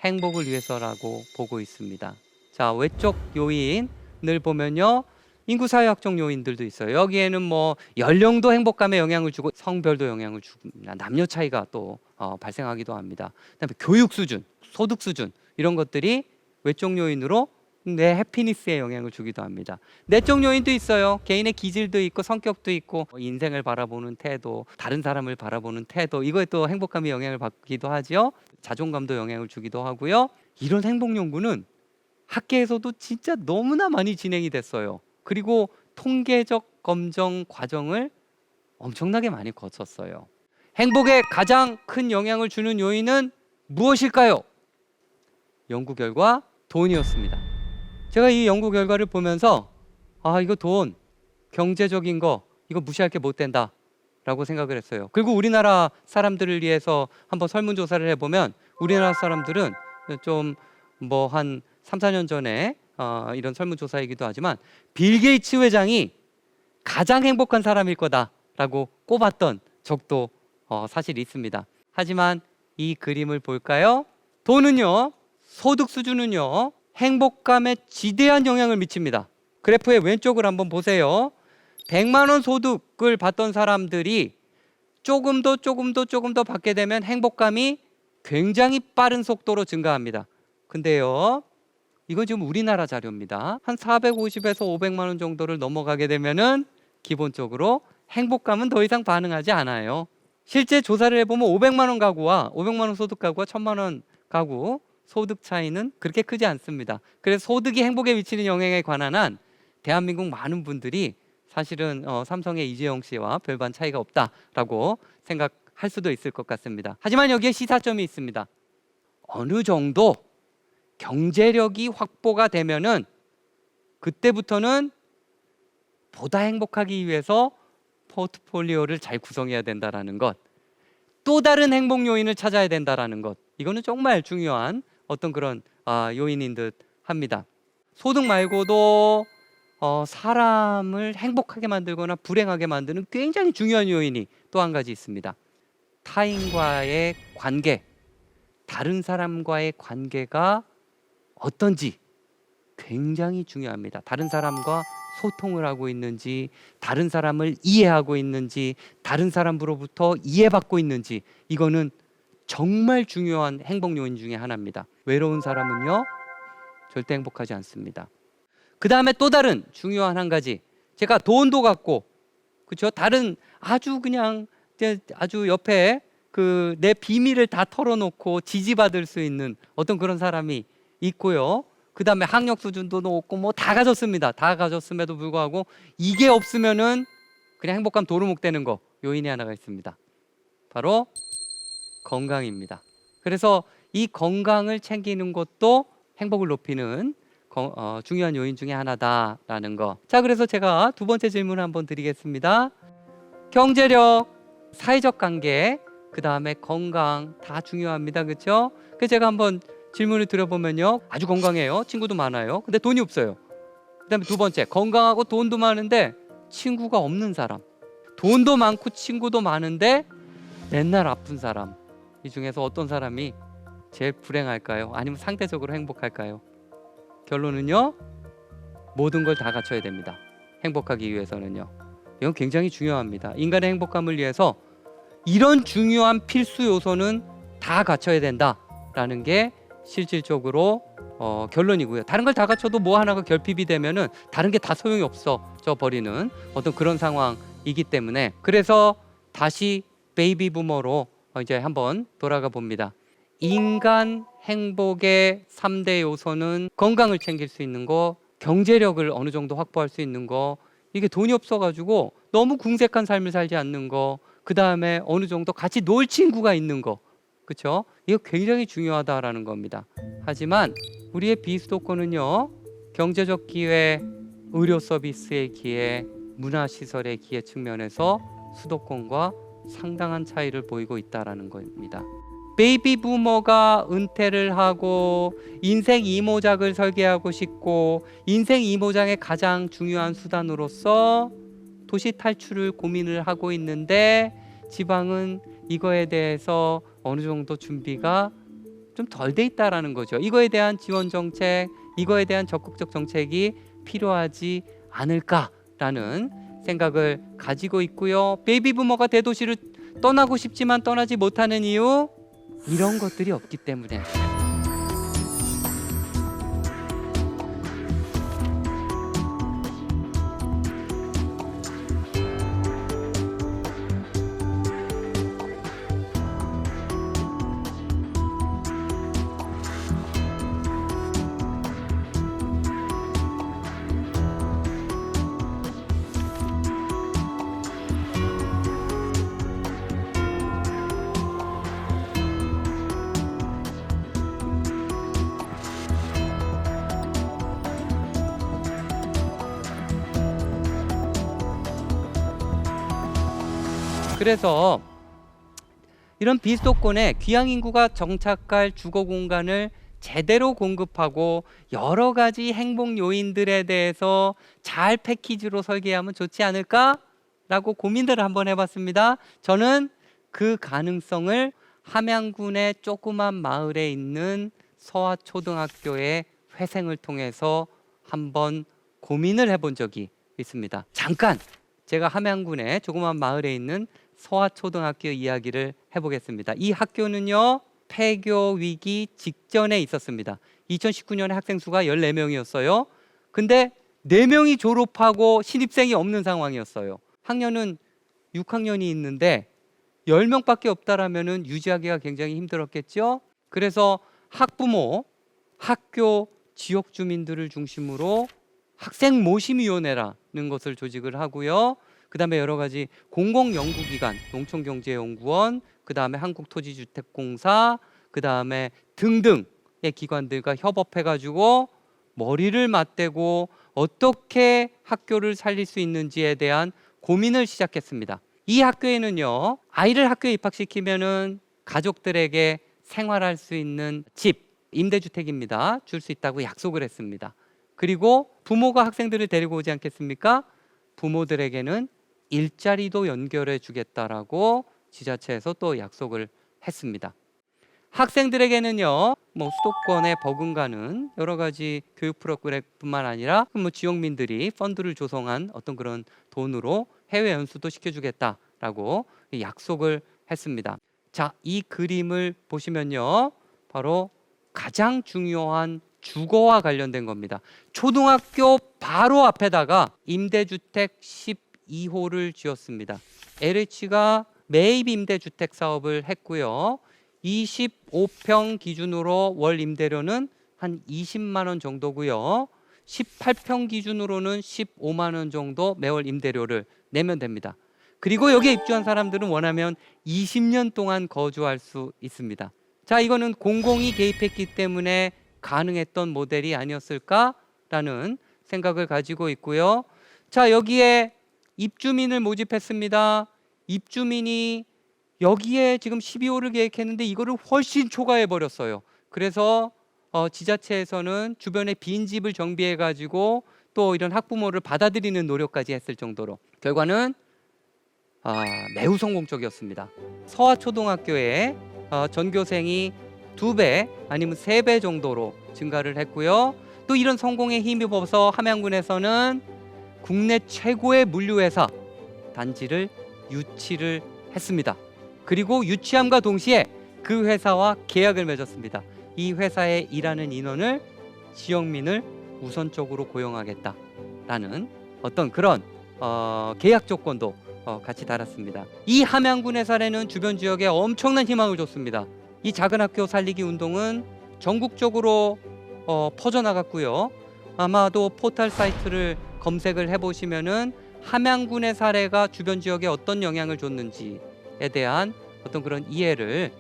행복을 위해서라고 보고 있습니다. 자, 외적 요인을 보면요, 인구사회학적 요인들도 있어요. 여기에는 뭐 연령도 행복감에 영향을 주고 성별도 영향을 주고 남녀 차이가 또 발생하기도 합니다. 그다음에 교육 수준, 소득 수준 이런 것들이 외적 요인으로 내 해피니스에 영향을 주기도 합니다. 내적 요인도 있어요. 개인의 기질도 있고 성격도 있고 인생을 바라보는 태도, 다른 사람을 바라보는 태도, 이거에 또 행복감이 영향을 받기도 하죠. 자존감도 영향을 주기도 하고요. 이런 행복 연구는 학계에서도 진짜 너무나 많이 진행이 됐어요. 그리고 통계적 검정 과정을 엄청나게 많이 거쳤어요. 행복에 가장 큰 영향을 주는 요인은 무엇일까요? 연구 결과 돈이었습니다. 제가 이 연구 결과를 보면서 이거 돈, 경제적인 거 이거 무시할 게 못 된다 라고 생각을 했어요. 그리고 우리나라 사람들을 위해서 한번 설문조사를 해보면 우리나라 사람들은 좀 뭐 한 3, 4년 전에 이런 설문조사이기도 하지만 빌 게이츠 회장이 가장 행복한 사람일 거다라고 꼽았던 적도 사실 있습니다. 하지만 이 그림을 볼까요? 돈은요, 소득 수준은요, 행복감에 지대한 영향을 미칩니다. 그래프의 왼쪽을 한번 보세요. 100만 원 소득을 받던 사람들이 조금 더 받게 되면 행복감이 굉장히 빠른 속도로 증가합니다. 근데요, 이건 지금 우리나라 자료입니다. 한 450에서 500만 원 정도를 넘어가게 되면은 기본적으로 행복감은 더 이상 반응하지 않아요. 실제 조사를 해보면 500만 원 가구와 500만 원 소득 가구와 1000만 원 가구 소득 차이는 그렇게 크지 않습니다. 그래서 소득이 행복에 미치는 영향에 관한 한 대한민국 많은 분들이 사실은 삼성의 이재용 씨와 별반 차이가 없다라고 생각할 수도 있을 것 같습니다. 하지만 여기에 시사점이 있습니다. 어느 정도 경제력이 확보가 되면은 그때부터는 보다 행복하기 위해서 포트폴리오를 잘 구성해야 된다라는 것, 또 다른 행복 요인을 찾아야 된다라는 것, 이거는 정말 중요한 어떤 그런 요인인 듯 합니다. 소득 말고도 사람을 행복하게 만들거나 불행하게 만드는 굉장히 중요한 요인이 또 한 가지 있습니다. 타인과의 관계, 다른 사람과의 관계가 어떤지 굉장히 중요합니다. 다른 사람과 소통을 하고 있는지, 다른 사람을 이해하고 있는지, 다른 사람으로부터 이해받고 있는지, 이거는 정말 중요한 행복 요인 중에 하나입니다. 외로운 사람은요 절대 행복하지 않습니다. 그 다음에 또 다른 중요한 한 가지, 제가 돈도 갖고, 그렇죠? 다른 아주 그냥 아주 옆에 그 내 비밀을 다 털어놓고 지지받을 수 있는 어떤 그런 사람이 있고요. 그 다음에 학력 수준도 높고 뭐 다 가졌습니다. 다 가졌음에도 불구하고 이게 없으면은 그냥 행복감 도루묵 되는 거, 요인이 하나가 있습니다. 바로 건강입니다. 그래서 이 건강을 챙기는 것도 행복을 높이는 중요한 요인 중에 하나다라는 거. 자, 그래서 제가 두 번째 질문을 한번 드리겠습니다. 경제력, 사회적 관계, 그 다음에 건강 다 중요합니다. 그렇죠? 그래서 제가 한번 질문을 드려보면요, 아주 건강해요, 친구도 많아요, 근데 돈이 없어요. 그 다음에 두 번째, 건강하고 돈도 많은데 친구가 없는 사람, 돈도 많고 친구도 많은데 맨날 아픈 사람, 이 중에서 어떤 사람이 제일 불행할까요? 아니면 상대적으로 행복할까요? 결론은요, 모든 걸 다 갖춰야 됩니다. 행복하기 위해서는요. 이건 굉장히 중요합니다. 인간의 행복감을 위해서 이런 중요한 필수 요소는 다 갖춰야 된다라는 게 실질적으로 결론이고요. 다른 걸 다 갖춰도 뭐 하나가 결핍이 되면은 다른 게 다 소용이 없어져 버리는 어떤 그런 상황이기 때문에, 그래서 다시 베이비 부머로 이제 한번 돌아가 봅니다. 인간 행복의 3대 요소는 건강을 챙길 수 있는 거, 경제력을 어느 정도 확보할 수 있는 거, 이게 돈이 없어가지고 너무 궁색한 삶을 살지 않는 거, 그 다음에 어느 정도 같이 놀 친구가 있는 거, 그렇죠? 이거 굉장히 중요하다라는 겁니다. 하지만 우리의 비수도권은요, 경제적 기회, 의료 서비스의 기회, 문화시설의 기회 측면에서 수도권과 상당한 차이를 보이고 있다라는 겁니다. 베이비 부머가 은퇴를 하고 인생 이모작을 설계하고 싶고, 인생 이모작의 가장 중요한 수단으로서 도시 탈출을 고민을 하고 있는데, 지방은 이거에 대해서 어느 정도 준비가 좀 덜 돼 있다라는 거죠. 이거에 대한 지원 정책, 이거에 대한 적극적 정책이 필요하지 않을까라는 생각을 가지고 있고요. 베이비 부머가 대도시를 떠나고 싶지만 떠나지 못하는 이유, 이런 것들이 없기 때문에. 그래서 이런 비수도권에 귀향 인구가 정착할 주거 공간을 제대로 공급하고 여러 가지 행복 요인들에 대해서 잘 패키지로 설계하면 좋지 않을까라고 고민들을 한번 해봤습니다. 저는 그 가능성을 함양군의 조그만 마을에 있는 서화초등학교의 회생을 통해서 한번 고민을 해본 적이 있습니다. 잠깐 제가 함양군의 조그만 마을에 있는 서화초등학교 이야기를 해보겠습니다. 이 학교는요, 폐교 위기 직전에 있었습니다. 2019년에 학생 수가 14명이었어요. 근데 4명이 졸업하고 신입생이 없는 상황이었어요. 학년은 6학년이 있는데 10명밖에 없다라면은 유지하기가 굉장히 힘들었겠죠. 그래서 학부모, 학교, 지역 주민들을 중심으로 학생 모심위원회라는 것을 조직을 하고요. 그다음에 여러 가지 공공연구기관, 농촌경제연구원, 그다음에 한국토지주택공사, 그다음에 등등의 기관들과 협업해가지고 머리를 맞대고 어떻게 학교를 살릴 수 있는지에 대한 고민을 시작했습니다. 이 학교에는요, 아이를 학교에 입학시키면은 가족들에게 생활할 수 있는 집, 임대주택입니다. 줄 수 있다고 약속을 했습니다. 그리고 부모가 학생들을 데리고 오지 않겠습니까? 부모들에게는 일자리도 연결해 주겠다라고 지자체에서 또 약속을 했습니다. 학생들에게는요, 뭐 수도권에 버금가는 여러 가지 교육 프로그램뿐만 아니라 뭐 지역민들이 펀드를 조성한 어떤 그런 돈으로 해외 연수도 시켜주겠다라고 약속을 했습니다. 자, 이 그림을 보시면요, 바로 가장 중요한 주거와 관련된 겁니다. 초등학교 바로 앞에다가 임대주택 12호를 지었습니다. LH가 매입 임대주택 사업을 했고요. 25평 기준으로 월 임대료는 한 20만 원 정도고요. 18평 기준으로는 15만 원 정도 매월 임대료를 내면 됩니다. 그리고 여기에 입주한 사람들은 원하면 20년 동안 거주할 수 있습니다. 자, 이거는 공공이 개입했기 때문에 가능했던 모델이 아니었을까라는 생각을 가지고 있고요. 자, 여기에 입주민을 모집했습니다. 입주민이 여기에 지금 12호를 계획했는데 이거를 훨씬 초과해 버렸어요. 그래서 지자체에서는 주변에 빈집을 정비해 가지고 또 이런 학부모를 받아들이는 노력까지 했을 정도로 결과는 매우 성공적이었습니다. 서화초등학교에 전교생이 2배 아니면 3배 정도로 증가를 했고요. 또 이런 성공에 힘입어서 함양군에서는 국내 최고의 물류회사 단지를 유치를 했습니다. 그리고 유치함과 동시에 그 회사와 계약을 맺었습니다. 이 회사에 일하는 인원을 지역민을 우선적으로 고용하겠다라는 어떤 그런 계약 조건도 같이 달았습니다. 이 함양군의 사례는 주변 지역에 엄청난 희망을 줬습니다. 이 작은 학교 살리기 운동은 전국적으로 퍼져나갔고요. 아마도 포털 사이트를 검색을 해보시면은 함양군의 사례가 주변 지역에 어떤 영향을 줬는지에 대한 어떤 그런 이해를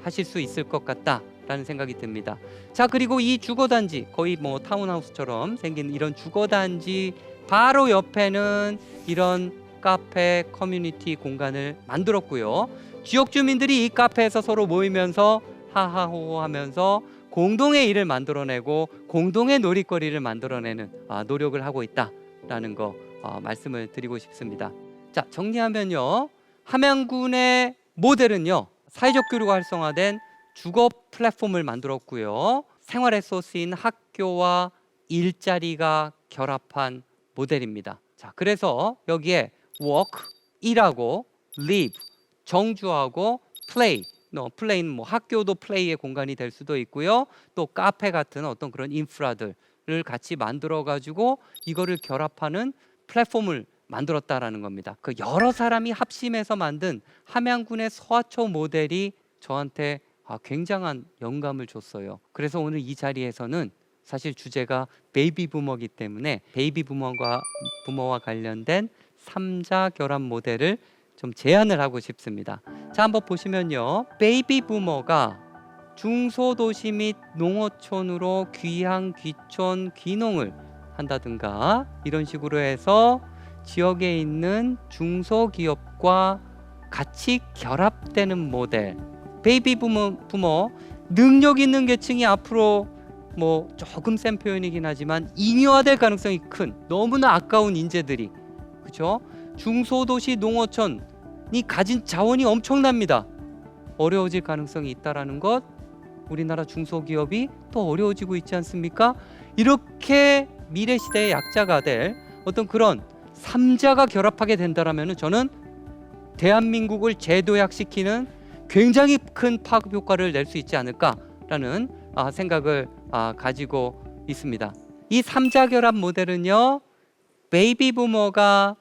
하실 수 있을 것 같다라는 생각이 듭니다. 자, 그리고 이 주거단지, 거의 뭐 타운하우스처럼 생긴 이런 주거단지 바로 옆에는 이런 카페 커뮤니티 공간을 만들었고요. 지역 주민들이 이 카페에서 서로 모이면서 하하호호 하면서 공동의 일을 만들어내고 공동의 놀이거리를 만들어내는 노력을 하고 있다라는 거 말씀을 드리고 싶습니다. 자, 정리하면요, 함양군의 모델은요, 사회적 교류가 활성화된 주거 플랫폼을 만들었고요. 생활 리소스인 학교와 일자리가 결합한 모델입니다. 자, 그래서 여기에 work, 일하고 live, 정주하고 play, 플레이는 뭐 학교도 플레이의 공간이 될 수도 있고요. 또 카페 같은 어떤 그런 인프라들을 같이 만들어 가지고 이거를 결합하는 플랫폼을 만들었다라는 겁니다. 그 여러 사람이 합심해서 만든 함양군의 서화초 모델이 저한테 굉장한 영감을 줬어요. 그래서 오늘 이 자리에서는 사실 주제가 베이비 부머이기 때문에 베이비 부머와 관련된 3자 결합 모델을 좀 제안을 하고 싶습니다. 자, 한번 보시면요, 베이비 부머가 중소도시 및 농어촌으로 귀향, 귀촌, 귀농을 한다든가 이런 식으로 해서 지역에 있는 중소기업과 같이 결합되는 모델. 베이비 부머 능력 있는 계층이 앞으로 뭐 조금 센 표현이긴 하지만 잉여화될 가능성이 큰 너무나 아까운 인재들이, 그렇죠? 중소도시 농어촌이 가진 자원이 엄청납니다. 어려워질 가능성이 있다라는 것, 우리나라 중소기업이 또 어려워지고 있지 않습니까? 이렇게 미래 시대의 약자가 될 어떤 그런 3자가 결합하게 된다라면 저는 대한민국을 재도약시키는 굉장히 큰 파급 효과를 낼 수 있지 않을까라는 생각을 가지고 있습니다. 이 3자 결합 모델은요, 베이비 부머가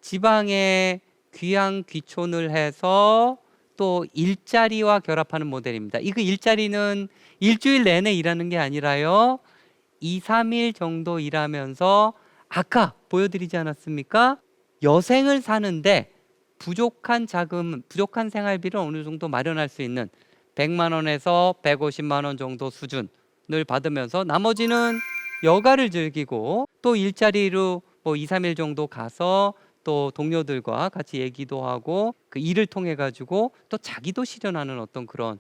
지방에 귀향 귀촌을 해서 또 일자리와 결합하는 모델입니다. 이 일자리는 일주일 내내 일하는 게 아니라요, 2, 3일 정도 일하면서 아까 보여드리지 않았습니까? 여생을 사는데 부족한 자금, 부족한 생활비를 어느 정도 마련할 수 있는 100만 원에서 150만 원 정도 수준을 받으면서 나머지는 여가를 즐기고 또 일자리로 뭐 2, 3일 정도 가서 또 동료들과 같이 얘기도 하고 그 일을 통해 가지고 또 자기도 실현하는 어떤 그런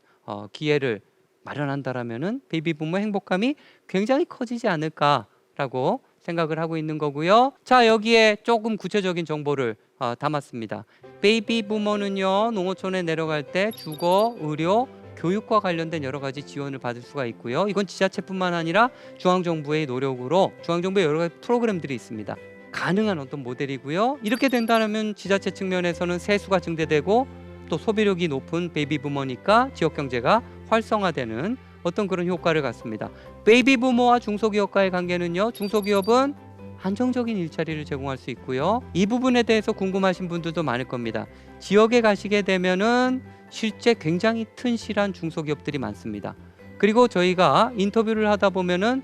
기회를 마련한다라면은 베이비 부모 행복감이 굉장히 커지지 않을까라고 생각을 하고 있는 거고요. 자, 여기에 조금 구체적인 정보를 담았습니다. 베이비 부모는요, 농어촌에 내려갈 때 주거, 의료, 교육과 관련된 여러 가지 지원을 받을 수가 있고요. 이건 지자체뿐만 아니라 중앙정부의 노력으로 중앙정부의 여러 가지 프로그램들이 있습니다. 가능한 어떤 모델이고요. 이렇게 된다면 지자체 측면에서는 세수가 증대되고 또 소비력이 높은 베이비 부모니까 지역 경제가 활성화되는 어떤 그런 효과를 갖습니다. 베이비 부모와 중소기업과의 관계는요, 중소기업은 안정적인 일자리를 제공할 수 있고요. 이 부분에 대해서 궁금하신 분들도 많을 겁니다. 지역에 가시게 되면은 실제 굉장히 튼실한 중소기업들이 많습니다. 그리고 저희가 인터뷰를 하다 보면은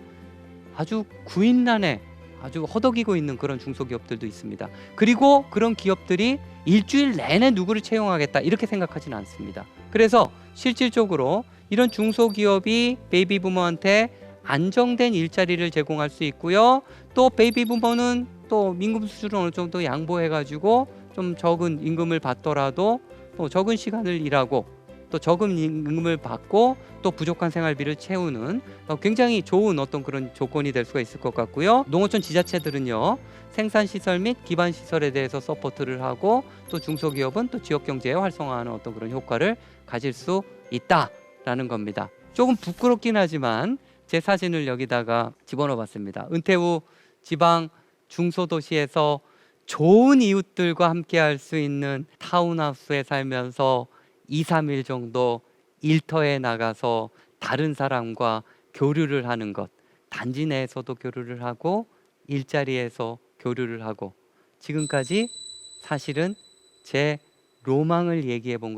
아주 구인난에 아주 허덕이고 있는 그런 중소기업들도 있습니다. 그리고 그런 기업들이 일주일 내내 누구를 채용하겠다 이렇게 생각하지는 않습니다. 그래서 실질적으로 이런 중소기업이 베이비 부모한테 안정된 일자리를 제공할 수 있고요. 또 베이비 부모는 또 임금 수준을 어느 정도 양보해 가지고 좀 적은 임금을 받더라도 또 적은 시간을 일하고 또 적은 임금을 받고 또 부족한 생활비를 채우는 굉장히 좋은 어떤 그런 조건이 될 수가 있을 것 같고요. 농어촌 지자체들은요, 생산시설 및 기반시설에 대해서 서포트를 하고 또 중소기업은 또 지역경제에 활성화하는 어떤 그런 효과를 가질 수 있다라는 겁니다. 조금 부끄럽긴 하지만 제 사진을 여기다가 집어넣어 봤습니다. 은퇴 후 지방 중소도시에서 좋은 이웃들과 함께 할 수 있는 타운하우스에 살면서 2, 3일 정도 일터에 나가서 다른 사람과 교류를 하는 것, 단지 내에서도 교류를 하고 일자리에서 교류를 하고, 지금까지 사실은 제 로망을 얘기해 본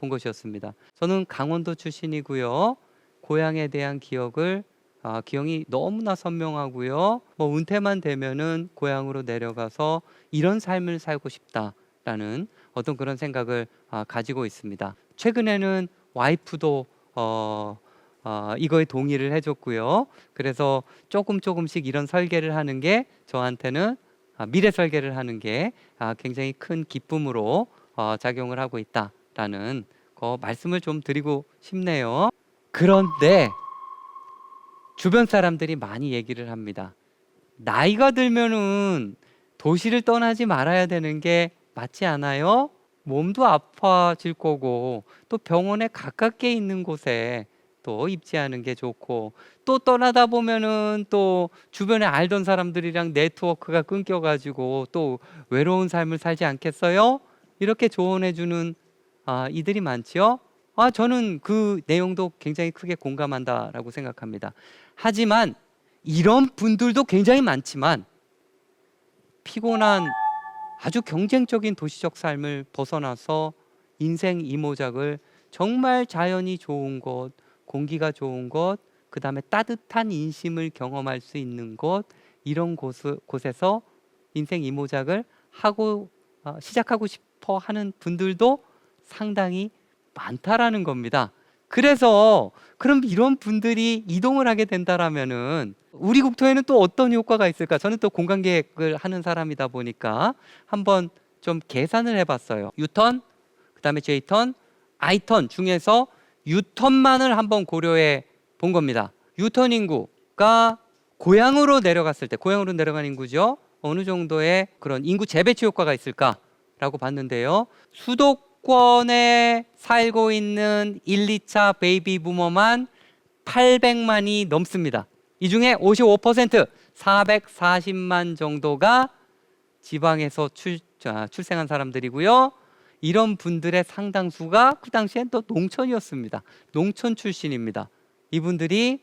것이었습니다. 저는 강원도 출신이고요. 고향에 대한 기억이 너무나 선명하고요. 뭐 은퇴만 되면은 고향으로 내려가서 이런 삶을 살고 싶다라는 어떤 그런 생각을 가지고 있습니다. 최근에는 와이프도 이거에 동의를 해줬고요. 그래서 조금씩 이런 설계를 하는 게 저한테는 미래 설계를 하는 게 굉장히 큰 기쁨으로 작용을 하고 있다라는 거 말씀을 좀 드리고 싶네요. 그런데 주변 사람들이 많이 얘기를 합니다. 나이가 들면은 도시를 떠나지 말아야 되는 게 맞지 않아요? 몸도 아파질 거고 또 병원에 가깝게 있는 곳에 또 입지하는 게 좋고 또 떠나다 보면은 또 주변에 알던 사람들이랑 네트워크가 끊겨가지고 또 외로운 삶을 살지 않겠어요? 이렇게 조언해주는 이들이 많지요. 저는 그 내용도 굉장히 크게 공감한다라고 생각합니다. 하지만 이런 분들도 굉장히 많지만 피곤한 아주 경쟁적인 도시적 삶을 벗어나서 인생 이모작을 정말 자연이 좋은 곳, 공기가 좋은 곳, 그 다음에 따뜻한 인심을 경험할 수 있는 곳, 이런 곳에서 인생 이모작을 시작하고 싶어 하는 분들도 상당히 많다라는 겁니다. 그래서 그럼 이런 분들이 이동을 하게 된다라면은 우리 국토에는 또 어떤 효과가 있을까? 저는 또 공간 계획을 하는 사람이다 보니까 한번 좀 계산을 해봤어요. U턴, 그다음에 J턴, I턴 중에서 U턴만을 한번 고려해 본 겁니다. U턴 인구가 고향으로 내려간 인구죠. 어느 정도의 그런 인구 재배치 효과가 있을까라고 봤는데요. 수도권에 살고 있는 1, 2차 베이비 부머만 800만이 넘습니다. 이 중에 55% 440만 정도가 지방에서 출생한 사람들이고요. 이런 분들의 상당수가 그 당시엔 또 농촌이었습니다. 농촌 출신입니다. 이분들이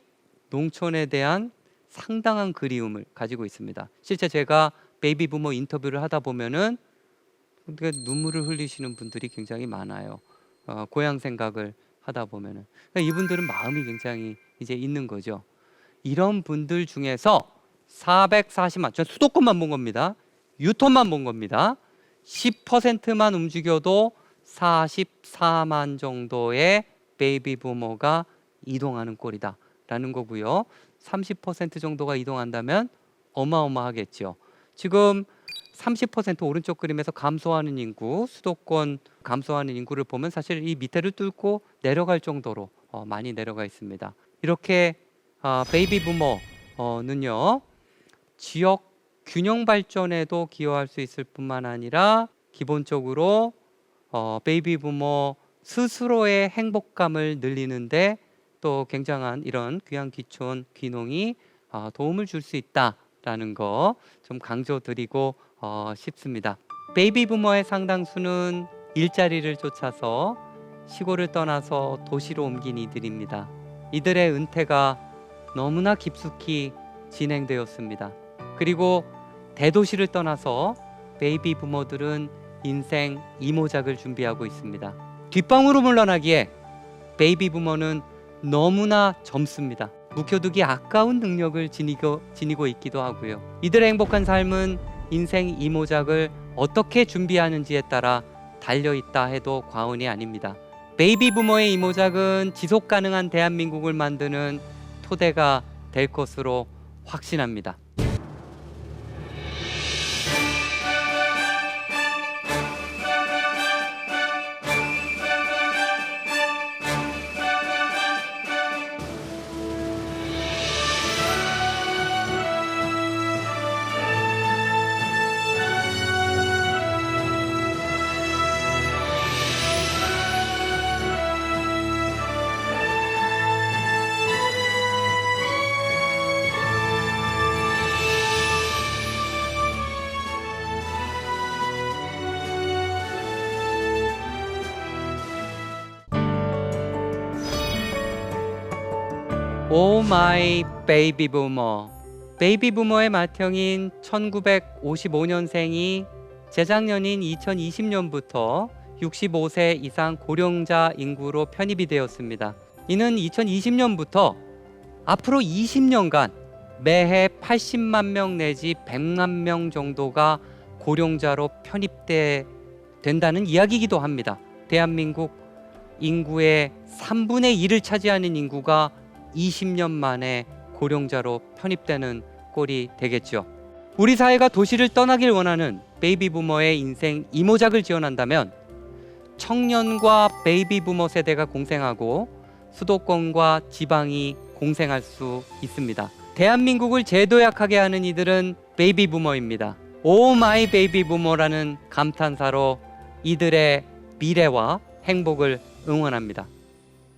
농촌에 대한 상당한 그리움을 가지고 있습니다. 실제 제가 베이비 부머 인터뷰를 하다 보면은 눈물을 흘리시는 분들이 굉장히 많아요. 고향 생각을 하다 보면은 이분들은 마음이 굉장히 이제 있는 거죠. 이런 분들 중에서 440만, 전 수도권만 본 겁니다. 유턴만 본 겁니다. 10%만 움직여도 44만 정도의 베이비 부머가 이동하는 꼴이다라는 거고요. 30% 정도가 이동한다면 어마어마하겠죠. 지금 30% 오른쪽 그림에서 감소하는 인구, 수도권 감소하는 인구를 보면 사실 이 밑에를 뚫고 내려갈 정도로 많이 내려가 있습니다. 이렇게 베이비 부머는요, 지역 균형 발전에도 기여할 수 있을 뿐만 아니라 기본적으로 베이비 부머 스스로의 행복감을 늘리는데 또 굉장한 이런 귀한 귀촌 귀농이 도움을 줄 수 있다라는 거 좀 강조드리고 싶습니다. 베이비 부머의 상당수는 일자리를 쫓아서 시골을 떠나서 도시로 옮긴 이들입니다. 이들의 은퇴가 너무나 깊숙이 진행되었습니다. 그리고 대도시를 떠나서 베이비 부머들은 인생 이모작을 준비하고 있습니다. 뒷방으로 물러나기에 베이비 부머는 너무나 젊습니다. 묵혀두기 아까운 능력을 지니고 있기도 하고요. 이들의 행복한 삶은 인생 이모작을 어떻게 준비하는지에 따라 달려있다 해도 과언이 아닙니다. 베이비 부머의 이모작은 지속 가능한 대한민국을 만드는 토대가 될 것으로 확신합니다. 오 마이 베이비 부머. 베이비 부머의 맏형인 1955년생이 재작년인 2020년부터 65세 이상 고령자 인구로 편입이 되었습니다. 이는 2020년부터 앞으로 20년간 매해 80만 명 내지 100만 명 정도가 고령자로 편입된다는 이야기이기도 합니다. 대한민국 인구의 3분의 1을 차지하는 인구가 20년 만에 고령자로 편입되는 꼴이 되겠죠. 우리 사회가 도시를 떠나길 원하는 베이비 부머의 인생 이모작을 지원한다면 청년과 베이비 부머 세대가 공생하고 수도권과 지방이 공생할 수 있습니다. 대한민국을 제도약하게 하는 이들은 베이비 부머입니다. 오 마이 베이비 부머라는 감탄사로 이들의 미래와 행복을 응원합니다.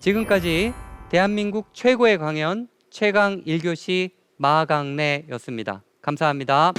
지금까지 대한민국 최고의 강연 최강 1교시 마강래였습니다. 감사합니다.